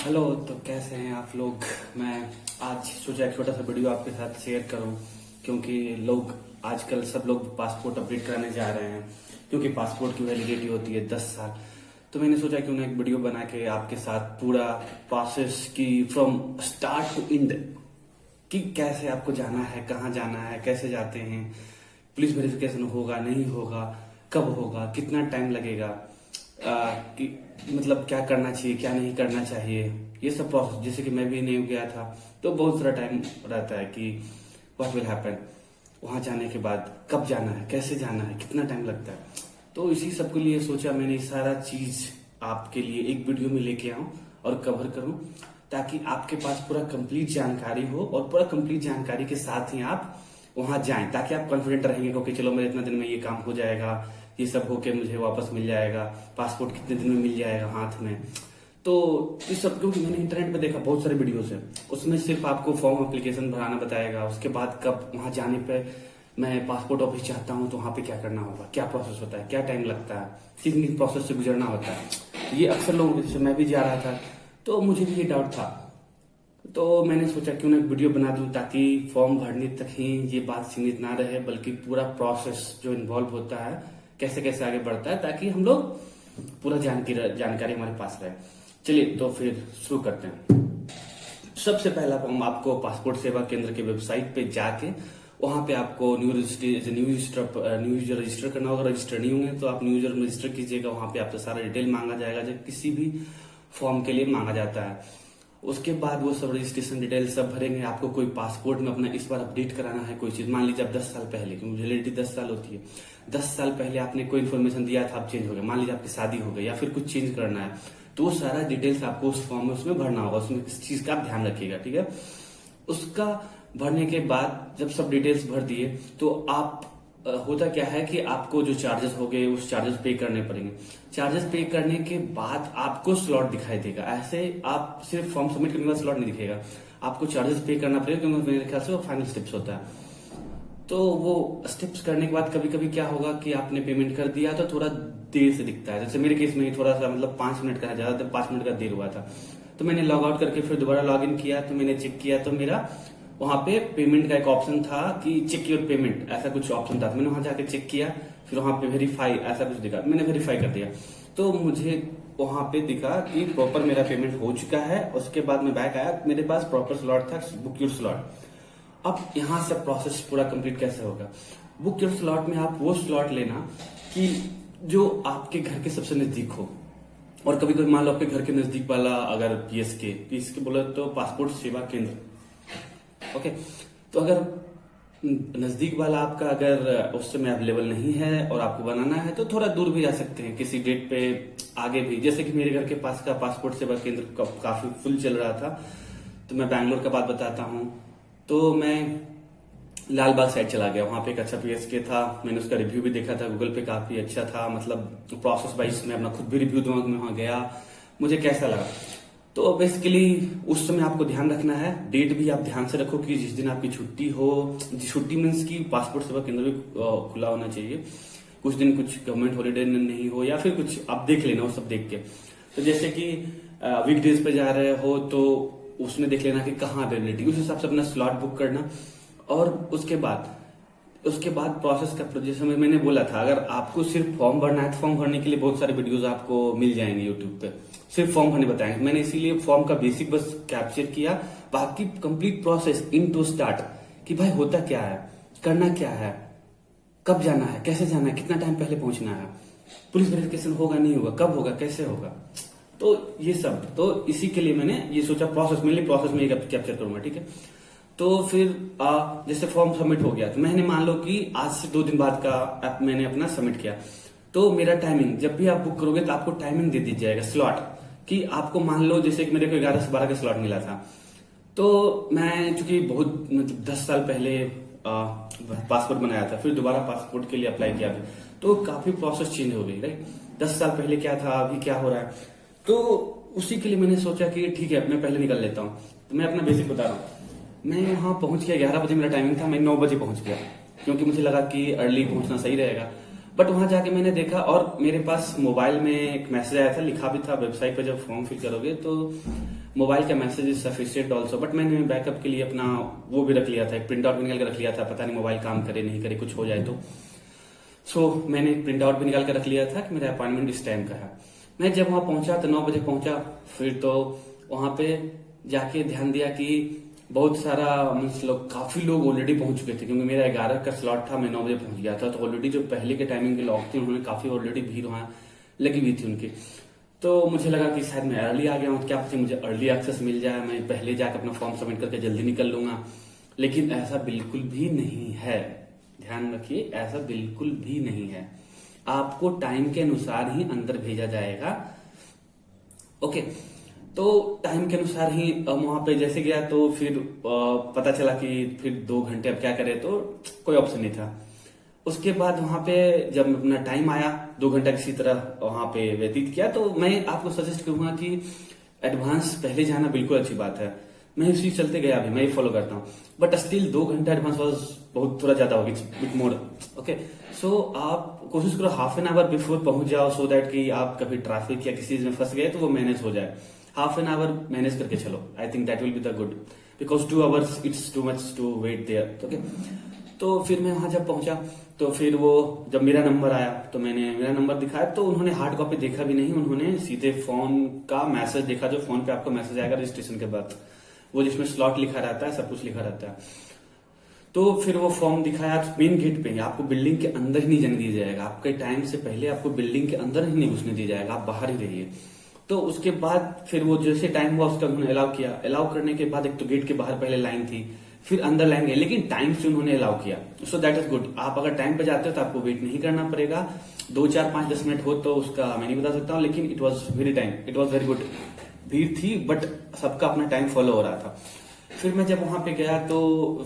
Hello. तो कैसे हैं आप लोग। मैं आज सोचा एक छोटा सा वीडियो आपके साथ शेयर करूं, क्योंकि लोग आजकल सब लोग पासपोर्ट अपडेट कराने जा रहे हैं, क्योंकि पासपोर्ट की वैलिडिटी होती है 10 साल। तो मैंने सोचा क्यों ना एक वीडियो बना के आपके साथ पूरा प्रोसेस की फ्रॉम स्टार्ट टू एंड, कि कैसे आपको जाना है, कहाँ जाना है, कैसे जाते हैं, पुलिस वेरिफिकेशन होगा नहीं होगा, कब होगा, कितना टाइम लगेगा, कि मतलब क्या करना चाहिए क्या नहीं करना चाहिए, ये सब प्रोसेस। जैसे कि मैं भी नहीं गया था तो बहुत सारा टाइम रहता है कि व्हाट विल हैपन, वहां जाने के बाद कब जाना है, कैसे जाना है, कितना टाइम लगता है। तो इसी सब के लिए सोचा मैंने सारा चीज आपके लिए एक वीडियो में लेके आऊं और कवर करूं, ताकि आपके पास पूरा कंप्लीट जानकारी हो और पूरा कंप्लीट जानकारी के साथ ही आप वहां जाएं, ताकि आप कॉन्फिडेंट रहेंगे क्योंकि चलो मेरे इतना दिन में ये काम हो जाएगा, ये सब होके मुझे वापस मिल जाएगा, पासपोर्ट कितने दिन में मिल जाएगा हाथ में। तो इस सब क्योंकि मैंने इंटरनेट पे देखा बहुत सारे वीडियोस है, उसमें सिर्फ आपको फॉर्म एप्लीकेशन भराना बताएगा, उसके बाद कब वहां जाने पे मैं पासपोर्ट ऑफिस चाहता हूँ तो वहां पे क्या करना होगा, क्या प्रोसेस होता है, क्या टाइम लगता है, किन किन प्रोसेस से गुजरना होता है। ये अक्सर लोगों के, जैसे मैं भी जा रहा था तो मुझे भी ये डाउट था। तो मैंने सोचा क्यों ना एक वीडियो बना दूं, ताकि फॉर्म भरने तक ही ये बात सीमित ना रहे, बल्कि पूरा प्रोसेस जो इन्वॉल्व होता है, कैसे कैसे आगे बढ़ता है, ताकि हम लोग पूरा जानकारी हमारे पास रहे। चलिए तो फिर शुरू करते हैं। सबसे पहला फॉर्म आपको पासपोर्ट सेवा केंद्र के वेबसाइट पे जाके वहां पे आपको न्यू यूजर रजिस्टर करना होगा। रजिस्टर नहीं होंगे तो आप न्यू यूजर रजिस्टर कीजिएगा। वहां पे आपसे सारा डिटेल मांगा जाएगा जो किसी भी फॉर्म के लिए मांगा जाता है। उसके बाद वो सब रजिस्ट्रेशन डिटेल सब भरेंगे। आपको कोई पासपोर्ट में अपना इस बार अपडेट कराना है कोई चीज, मान लीजिए आप 10 साल पहले, क्योंकि वैलिडिटी 10 साल होती है, 10 साल पहले आपने कोई इन्फॉर्मेशन दिया था, आप चेंज हो गया, मान लीजिए आपकी शादी हो गई या फिर कुछ चेंज करना है, तो वो सारा डिटेल्स आपको उस फॉर्म में उसमें भरना होगा। उसमें किस चीज का आप ध्यान रखिएगा, ठीक है। उसका भरने के बाद जब सब डिटेल्स भर दिए तो आप होता क्या है कि आपको जो चार्जेस हो गए उस चार्जेस पे करने पड़ेंगे। चार्जेस पे करने के बाद आपको स्लॉट दिखाई देगा। ऐसे आप सिर्फ फॉर्म सबमिट करने के बाद स्लॉट नहीं दिखेगा, आपको चार्जेस पे करना पड़ेगा, क्योंकि मेरे ख्याल से वो फाइनल स्टेप्स होता है। तो वो स्टेप्स करने के बाद कभी कभी क्या होगा कि आपने पेमेंट कर दिया तो थोड़ा देर से दिखता है। जैसे मेरे केस में थोड़ा सा मतलब 5 मिनट का, ज्यादातर 5 मिनट का देर हुआ था। तो मैंने लॉग आउट करके फिर दोबारा लॉग इन किया तो मैंने चेक किया तो मेरा वहां पे पेमेंट का एक ऑप्शन था कि चेक योर पेमेंट, ऐसा कुछ ऑप्शन था। तो मैंने वहां जाके चेक किया, फिर वहां पे वेरीफाई ऐसा कुछ दिखा, मैंने वेरीफाई कर दिया तो मुझे वहां पे दिखा कि प्रॉपर मेरा पेमेंट हो चुका है। उसके बाद मैं बैक आया, मेरे पास प्रॉपर स्लॉट था, बुक योर स्लॉट। अब यहां से प्रोसेस पूरा कंप्लीट कैसे होगा। बुक योर स्लॉट में आप वो स्लॉट लेना कि जो आपके घर के सबसे नजदीक हो। और कभी कभी मान लो आपके घर के नजदीक वाला अगर पीएसके बोले तो पासपोर्ट सेवा केंद्र, ओके। तो अगर नजदीक वाला आपका अगर उस समय अवेलेबल नहीं है और आपको बनाना है तो थोड़ा दूर भी जा सकते हैं किसी डेट पे आगे भी। जैसे कि मेरे घर के पास का पासपोर्ट सेवा केंद्र काफी फुल चल रहा था, तो मैं बैंगलोर का बात बताता हूँ। तो मैं लाल बाग साइड चला गया, वहां पे एक अच्छा पीएसके था, मैंने उसका रिव्यू भी देखा था गूगल पे, काफी अच्छा था। मतलब प्रोसेस वाइज मैं अपना खुद भी रिव्यू दूंगा, मैं वहां गया मुझे कैसा लगा। तो बेसिकली उस समय आपको ध्यान रखना है, डेट भी आप ध्यान से रखो कि जिस दिन आपकी छुट्टी हो, छुट्टी मीन्स की पासपोर्ट सेवा केंद्र भी खुला होना चाहिए, कुछ दिन कुछ गवर्नमेंट हॉलीडे नहीं हो या फिर कुछ आप देख लेना वो सब देख के। तो जैसे कि वीकडेज पे जा रहे हो तो उसमें देख लेना कि कहाँ अवेलेबिलिटी, उस हिसाब से अपना स्लॉट बुक करना। और उसके बाद प्रोसेस का, जैसे मैंने बोला था, अगर आपको सिर्फ फॉर्म भरना है तो फॉर्म भरने के लिए बहुत सारे वीडियोस आपको मिल जाएंगे यूट्यूब पे, सिर्फ फॉर्म भरने बताएंगे। मैंने इसीलिए फॉर्म का बेसिक बस कैप्चर किया, बाकी complete process in to start कि भाई होता क्या है, करना क्या है, कब जाना है, कैसे जाना है, कितना टाइम पहले पहुंचना है, पुलिस वेरिफिकेशन होगा नहीं होगा, कब होगा, कैसे होगा, तो ये सब। तो इसी के लिए मैंने ये सोचा प्रोसेस में ये कैप्चर करूंगा, ठीक है। तो फिर जैसे फॉर्म सबमिट हो गया तो मैंने मान लो कि आज से 2 दिन बाद का मैंने अपना सबमिट किया, तो मेरा टाइमिंग जब भी आप बुक करोगे तो आपको टाइमिंग दे दी जाएगा, स्लॉट कि आपको मान लो जैसे कि मेरे को 11 से 12 का स्लॉट मिला था। तो मैं चूंकि बहुत मतलब 10 साल पहले पासपोर्ट बनाया था, फिर दोबारा पासपोर्ट के लिए अप्लाई किया था, तो काफी प्रोसेस चेंज हो गई, राइट। 10 साल पहले क्या था, अभी क्या हो रहा है, तो उसी के लिए मैंने सोचा कि ठीक है मैं पहले निकल लेता हूँ। तो मैं अपना बेसिक बता रहा हूँ, मैं वहां पहुंच गया, 11 बजे मेरा टाइमिंग था, मैं 9 बजे पहुंच गया, क्योंकि मुझे लगा कि अर्ली पहुंचना सही रहेगा। बट वहां जाके मैंने देखा और मेरे पास मोबाइल में एक मैसेज आया था, लिखा भी था वेबसाइट पे जब फॉर्म फिल करोगे तो मोबाइल का message is sufficient also, but मैंने बैकअप के लिए अपना वो भी रख लिया था, एक प्रिंट आउट भी निकाल के रख लिया था, पता नहीं मोबाइल काम करे नहीं करे कुछ हो जाए तो। सो मैंने एक प्रिंट आउट भी निकाल के रख लिया था कि मेरा अपॉइंटमेंट इस टाइम का है। मैं जब वहां पहुंचा तो 9 बजे पहुंचा, फिर तो वहां पे जाके ध्यान दिया कि बहुत सारा मतलब काफी लोग ऑलरेडी पहुंच चुके थे, क्योंकि मेरा 11 का स्लॉट था, मैं 9 बजे पहुंच गया था, तो ऑलरेडी जो पहले के टाइमिंग के लोग थे उन्होंने काफी ऑलरेडी भीड़ वहां लगी हुई थी उनकी। तो मुझे लगा कि शायद मैं अर्ली आ गया हूँ, क्या पता मुझे अर्ली एक्सेस मिल जाए, मैं पहले जाकर अपना फॉर्म सबमिट करके जल्दी निकल लूंगा। लेकिन ऐसा बिल्कुल भी नहीं है, ध्यान रखिए, ऐसा बिल्कुल भी नहीं है। आपको टाइम के अनुसार ही अंदर भेजा जाएगा। ओके, तो टाइम के अनुसार ही वहां पे जैसे गया तो फिर पता चला कि फिर 2 घंटे अब क्या करें, तो कोई ऑप्शन नहीं था। उसके बाद वहां पे जब अपना टाइम आया, 2 घंटा किसी तरह वहां पे व्यतीत किया, तो मैं आपको सजेस्ट करूंगा कि एडवांस पहले जाना बिल्कुल अच्छी बात है। मैं इसी चलते गया, अभी मैं ही फॉलो करता हूँ, बट स्टिल 2 घंटा एडवांस वॉज बहुत थोड़ा ज्यादा होगी, बिट मोर। ओके, सो आप कोशिश करो हाफ एन आवर बिफोर पहुंच जाओ, सो दैट कि आप कभी ट्रैफिक या किसी चीज में फंस गए तो वो मैनेज हो जाए। हाफ एन आवर मैनेज करके चलो, I think that will be the good, because 2 hours it's too much to wait there. Okay, तो फिर मैं वहां जब पहुंचा तो फिर वो जब मेरा नंबर आया तो मैंने मेरा नंबर दिखाया, तो उन्होंने हार्ड कॉपी देखा भी नहीं, उन्होंने सीधे फोन का मैसेज देखा, जो फोन पे आपको मैसेज आएगा रजिस्ट्रेशन के बाद, वो जिसमें स्लॉट लिखा रहता है, सब कुछ लिखा रहता है। तो फिर वो फॉर्म दिखाया, मेन गेट पे, आपको बिल्डिंग के अंदर ही नहीं जाने दिया जाएगा, आपके टाइम से पहले आपको बिल्डिंग के अंदर ही नहीं घुसने दिया जाएगा, आप बाहर ही रहिए। तो उसके बाद फिर वो जैसे टाइम हुआ उसका उन्होंने अलाउ किया, अलाउ करने के बाद एक तो गेट के बाहर पहले लाइन थी, फिर अंदर लाइन गई, लेकिन टाइम से उन्होंने अलाउ किया, सो दैट इज गुड। आप अगर टाइम पे जाते हो तो आपको वेट नहीं करना पड़ेगा, 2 4 5 10 मिनट हो तो उसका मैं नहीं बता सकता हूँ, लेकिन it was very time, it was very good. भीड़ थी बट सबका अपना टाइम फॉलो हो रहा था। फिर मैं जब वहां पे गया तो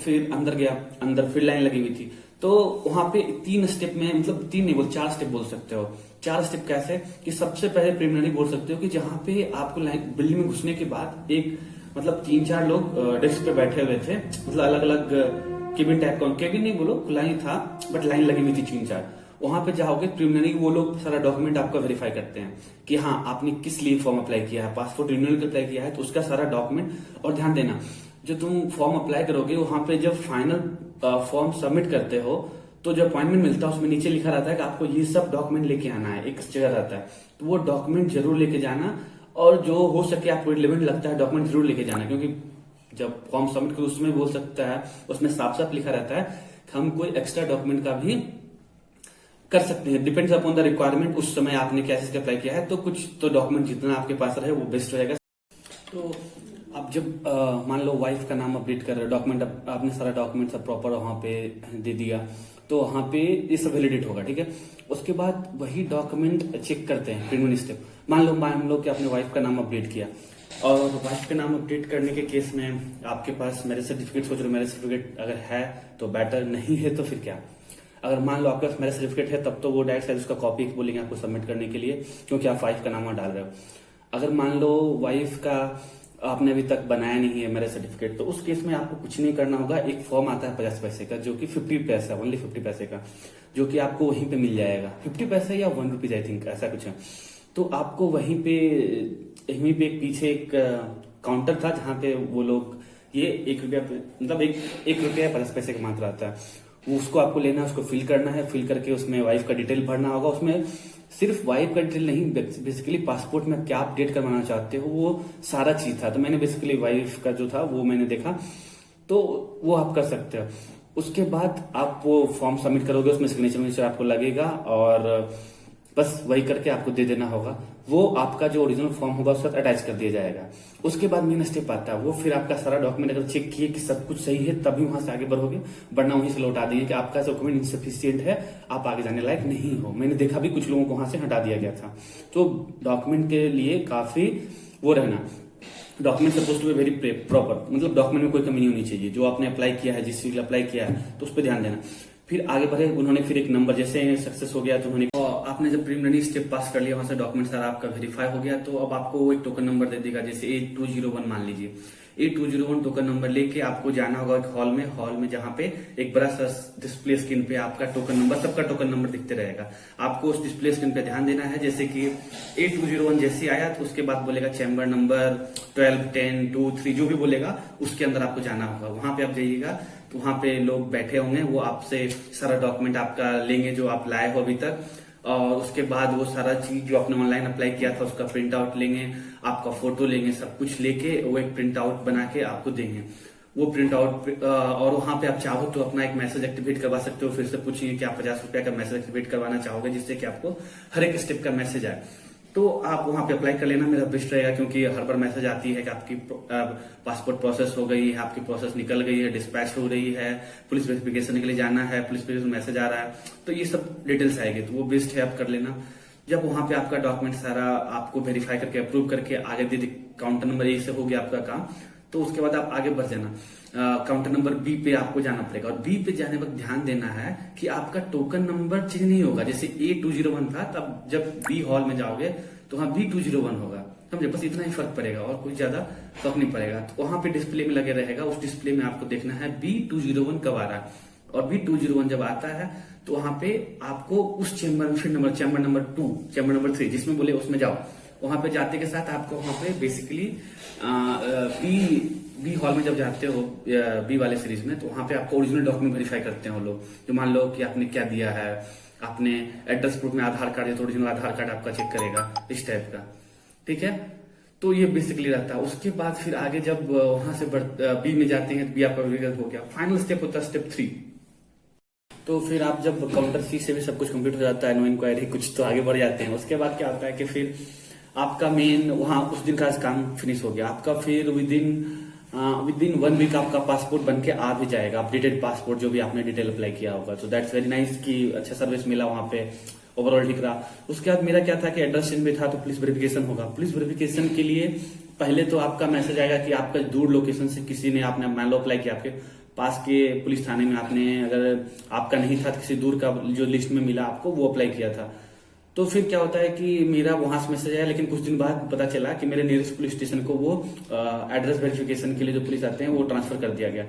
फिर अंदर गया, अंदर फिर लाइन लगी हुई थी, तो वहां पे 3 स्टेप में, मतलब 3 नहीं बोल 4 स्टेप बोल सकते हो। 4 स्टेप कैसे कि सबसे पहले प्रिलिमिनरी बोल सकते हो कि जहां पे आपको लाइन बिल्डिंग में घुसने के बाद एक मतलब 3 4 लोग डेस्क पे बैठे हुए थे, मतलब अलग अलग केबिन टाइप का, केबिन नहीं बोलो, खुला ही था बट लाइन लगी हुई थी 3 4। वहां पे जाओगे प्रिलिमिनरी, वो लोग सारा डॉक्यूमेंट आपका वेरीफाई करते हैं कि हाँ आपने किस लिए फॉर्म अप्लाई किया है, पासपोर्ट रिन्यूअल का अप्लाई किया है तो उसका सारा डॉक्यूमेंट। और ध्यान देना, जो तुम फॉर्म अप्लाई करोगे वहां पे जब फाइनल फॉर्म सबमिट करते हो तो जो अपॉइंटमेंट मिलता है उसमें नीचे लिखा रहता है कि आपको ये सब डॉक्यूमेंट लेके आना है, एक जगह रहता है, तो वो डॉक्यूमेंट जरूर लेके जाना, और जो हो सके आपको रिलेवेंट लगता है डॉक्यूमेंट जरूर लेके जाना, क्योंकि जब फॉर्म सबमिट करो उसमें बोल सकता है, उसमें साफ साफ लिखा रहता है हम कोई एक्स्ट्रा डॉक्यूमेंट का भी कर सकते हैं, डिपेंड्स अपॉन द रिक्वायरमेंट, उस समय आपने क्या चीज अप्लाई किया है, तो कुछ तो डॉक्यूमेंट जितना आपके पास रहे वो बेस्ट रहेगा। तो आप जब मान लो वाइफ का नाम अपडेट कर रहे हो, डॉक्यूमेंट आपने सारा डॉक्यूमेंट सब प्रॉपर वहां पे दे दिया, तो वहां पे ये सब वैलिडेट होगा, ठीक है। उसके बाद वही डॉक्यूमेंट चेक करते हैं प्रिलिमिनरी स्टेप। मान लो कि आपने वाइफ का नाम अपडेट किया, और वाइफ का नाम अपडेट करने के केस में आपके पास मैरिज सर्टिफिकेट, सोच रहे हो मैरिज सर्टिफिकेट अगर है तो बेटर, नहीं है तो फिर क्या। अगर मान लो आपके पास मैरिज सर्टिफिकेट है तब तो वो डायरेक्ट साइज उसका कॉपी बोलेंगे आपको सबमिट करने के लिए, क्योंकि आप वाइफ का नाम वहां डाल रहे हो। अगर मान लो वाइफ का आपने अभी तक बनाया नहीं है मैरिज सर्टिफिकेट, तो उस केस में आपको कुछ नहीं करना होगा, एक फॉर्म आता है 50 पैसे का, जो कि 50 पैसा, ओनली 50 पैसे का, जो कि आपको वहीं पे मिल जाएगा, 50 पैसे या 1 रुपीज आई थिंक, ऐसा कुछ है। तो आपको वहीं पे एक पीछे एक काउंटर था जहां पे वो लोग ये 1 रुपया, मतलब 1 रुपया 50 पैसे का मात्र आता है, वो उसको आपको लेना है, उसको फिल करना है, फिल करके उसमें वाइफ का डिटेल भरना होगा। उसमें सिर्फ वाइफ का डिटेल नहीं, बेसिकली पासपोर्ट में क्या अपडेट करवाना चाहते हो वो सारा चीज था, तो मैंने बेसिकली वाइफ का जो था वो मैंने देखा, तो वो आप कर सकते हो। उसके बाद आप वो फॉर्म सबमिट करोगे, उसमें सिग्नेचर आपको लगेगा, और बस वही करके आपको दे देना होगा, वो आपका जो ओरिजिनल फॉर्म होगा उसके साथ अटैच कर दिया जाएगा। उसके बाद मेन स्टेप आता है, वो फिर आपका सारा डॉक्यूमेंट अगर चेक किए कि सब कुछ सही है तभी वहां से आगे बढ़ोगे, वरना वहीं से लौटा देंगे कि आपका डॉक्यूमेंट इनसफिशियंट है, आप आगे जाने लायक नहीं हो। मैंने देखा भी कुछ लोगों को वहां से हटा दिया गया था। तो डॉक्यूमेंट के लिए काफी वो रहना, document suppose to be very proper, मतलब डॉक्यूमेंट में कोई कमी नहीं होनी चाहिए, जो आपने अप्लाई किया है, जिस चीज अप्लाई किया है तो उस पर ध्यान देना। फिर आगे बढ़े, उन्होंने फिर एक नंबर, जैसे सक्सेस हो गया तो उन्होंने, आपने जब प्रीलिमिनरी स्टेप पास कर लिया, वहां से डॉक्यूमेंट सारा आपका वेरीफाई हो गया, तो अब आपको वो एक टोकन नंबर दे देगा, जैसे 8201 मान लीजिए, A201 टोकन नंबर लेके आपको जाना होगा एक हॉल में जहाँ पे एक बड़ा सा डिस्प्ले स्क्रीन पे आपका टोकन नंबर, सबका टोकन नंबर दिखते रहेगा। आपको उस डिस्प्ले स्क्रीन पे ध्यान देना है। जैसे कि A201 जैसे आया तो उसके बाद बोलेगा चैम्बर नंबर 12, 10, 2, 3 जो भी बोलेगा उसके अंदर आपको जाना होगा। वहां पे आप जाइएगा तो वहां पे लोग बैठे होंगे, वो आपसे सारा डॉक्यूमेंट आपका लेंगे जो आप लाए हो अभी तक, और उसके बाद वो सारा चीज जो आपने ऑनलाइन अप्लाई किया था उसका प्रिंट आउट लेंगे, आपका फोटो लेंगे, सब कुछ लेके वो एक प्रिंट आउट बना के आपको देंगे। वो प्रिंट आउट और वहां पे आप चाहो तो अपना एक मैसेज एक्टिवेट करवा सकते हो। फिर से पूछिए कि आप 50 रुपया का मैसेज एक्टिवेट करवाना चाहोगे जिससे कि आपको हर एक स्टेप का मैसेज आए, तो आप वहां पे अप्लाई कर लेना, मेरा बेस्ट रहेगा। क्योंकि हर बार मैसेज आती है कि आपकी पासपोर्ट प्रोसेस हो गई है, आपकी प्रोसेस निकल गई है, डिस्पैच हो रही है, पुलिस वेरिफिकेशन के लिए जाना है, पुलिस वेरिफिकेशन मैसेज आ रहा है, तो ये सब डिटेल्स आएगी, तो वो बेस्ट है आप कर लेना। जब वहां पे आपका डॉक्यूमेंट सारा आपको वेरीफाई करके अप्रूव करके आगे दे काउंटर नंबर ए से हो गया आपका काम, तो उसके बाद आप आगे बढ़ जाना। काउंटर नंबर बी पे आपको जाना पड़ेगा, और बी पे जाने वक्त ध्यान देना है कि आपका टोकन नंबर चेंज नहीं होगा। जैसे A201 था, तब जब बी हॉल में जाओगे तो वहां B201 होगा, समझे? बस इतना ही फर्क पड़ेगा और कुछ ज्यादा फर्क नहीं पड़ेगा। तो वहां पे डिस्प्ले में लगे रहेगा, उस डिस्प्ले में आपको देखना है B201 कब आ रहा है, और B201 जब आता है तो वहां पे आपको उस चैम्बर में फिर चैम्बर नंबर 2, चैम्बर नंबर 3 जिसमें बोले उसमें जाओ। वहां पे जाते के साथ आपको वहां पे बेसिकली बी हॉल में जब जाते हो बी वाले सीरीज में, तो वहां पे आपको ओरिजिनल डॉक्यूमेंट वेरीफाई करते हैं वो लोग। जो मान लो कि आपने क्या दिया है, आपने एड्रेस प्रूफ में आधार कार्ड या तो ओरिजिनल आधार कार्ड आपका चेक करेगा, इस टाइप का, ठीक है। तो ये बेसिकली रहता है। उसके बाद फिर आगे जब वहां से बी में जाते हैं, बी आपका वेरीफाई हो गया, फाइनल स्टेप होता है स्टेप 3। तो फिर आप जब काउंटर सी से भी सब कुछ कंप्लीट हो जाता है, नो इंक्वायरी कुछ, तो आगे बढ़ जाते हैं। उसके बाद क्या होता है कि फिर आपका मेन वहां उस दिन का काम फिनिश हो गया आपका। फिर विद इन 1 वीक आपका पासपोर्ट बन के आ भी जाएगा, अपडेटेड पासपोर्ट जो भी आपने डिटेल अप्लाई किया होगा। तो दैट्स वेरी नाइस कि अच्छा सर्विस मिला वहां पे, ओवरऑल ठीक रहा। उसके बाद मेरा क्या था कि एड्रेस चेंज में था तो पुलिस वेरिफिकेशन होगा। पुलिस वेरिफिकेशन के लिए पहले तो आपका मैसेज आएगा कि आपका दूर लोकेशन से किसी ने, आपने मान लो अप्लाई किया, आपके पास के पुलिस थाने में आपने, अगर आपका नहीं था किसी दूर का जो लिस्ट में मिला आपको, वो अप्लाई किया था। तो फिर क्या होता है कि मेरा वहां से मैसेज आया, लेकिन कुछ दिन बाद पता चला कि मेरे नियरेस्ट पुलिस स्टेशन को वो एड्रेस वेरिफिकेशन के लिए जो पुलिस आते हैं वो ट्रांसफर कर दिया गया।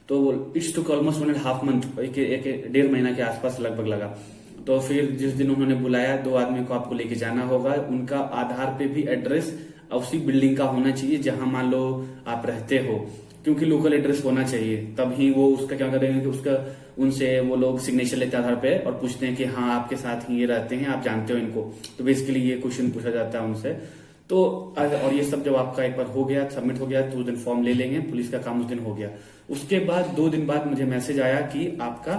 तो इट्स टुक ऑलमोस्ट 1.5 मंथ, एक 1.5 महीना के आसपास लगभग लगा। तो फिर जिस दिन उन्होंने बुलाया, 2 आदमी को आपको लेके जाना होगा, उनका आधार पे भी एड्रेस उसी बिल्डिंग का होना चाहिए जहां मान लो आप रहते हो, क्योंकि लोकल एड्रेस होना चाहिए। तब ही वो उसका क्या करेंगे कि उसका उनसे वो लोग सिग्नेचर लेते हैं आधार पे और पूछते हैं कि हाँ आपके साथ ही ये रहते हैं, आप जानते हो इनको। तो बेसिकली ये क्वेश्चन पूछा जाता है उनसे। तो और ये सब जब आपका एक बार हो गया, सबमिट हो गया, तो उस दिन फॉर्म ले लेंगे, पुलिस का काम उस दिन हो गया। उसके बाद 2 दिन बाद मुझे मैसेज आया कि आपका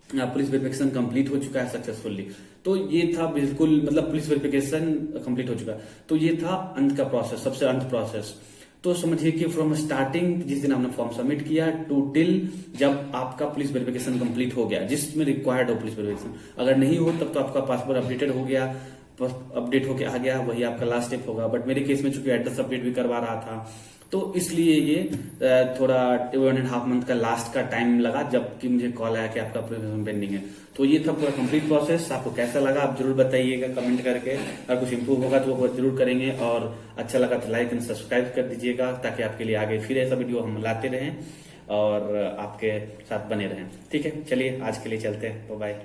पुलिस वेरिफिकेशन कंप्लीट हो चुका है सक्सेसफुली। तो ये था बिल्कुल, मतलब पुलिस वेरिफिकेशन कंप्लीट हो चुका। तो ये था अंत का प्रोसेस, सबसे अंत प्रोसेस। तो समझिए कि फ्रॉम स्टार्टिंग जिस दिन आपने फॉर्म सबमिट किया टू टिल जब आपका पुलिस वेरिफिकेशन कंप्लीट हो गया, जिसमें रिक्वायर्ड हो पुलिस वेरिफिकेशन, अगर नहीं हो तब तो आपका पासपोर्ट अपडेटेड हो गया, अपडेट होके आ गया, वही आपका लास्ट स्टेप होगा। बट मेरे केस में चूंकि एड्रेस अपडेट भी करवा रहा था, तो इसलिए ये थोड़ा 1.5 मंथ का लास्ट का टाइम लगा, जबकि मुझे कॉल आया कि आपका एप्लीकेशन पेंडिंग है। तो ये था पूरा कंप्लीट प्रोसेस। आपको कैसा लगा आप जरूर बताइएगा कमेंट करके, अगर कुछ इंप्रूव होगा तो वो जरूर करेंगे, और अच्छा लगा तो लाइक एंड सब्सक्राइब कर दीजिएगा, ताकि आपके लिए आगे फिर ऐसा वीडियो हम लाते रहें और आपके साथ बने रहें। ठीक है, चलिए आज के लिए चलते हैं, बाय बाय।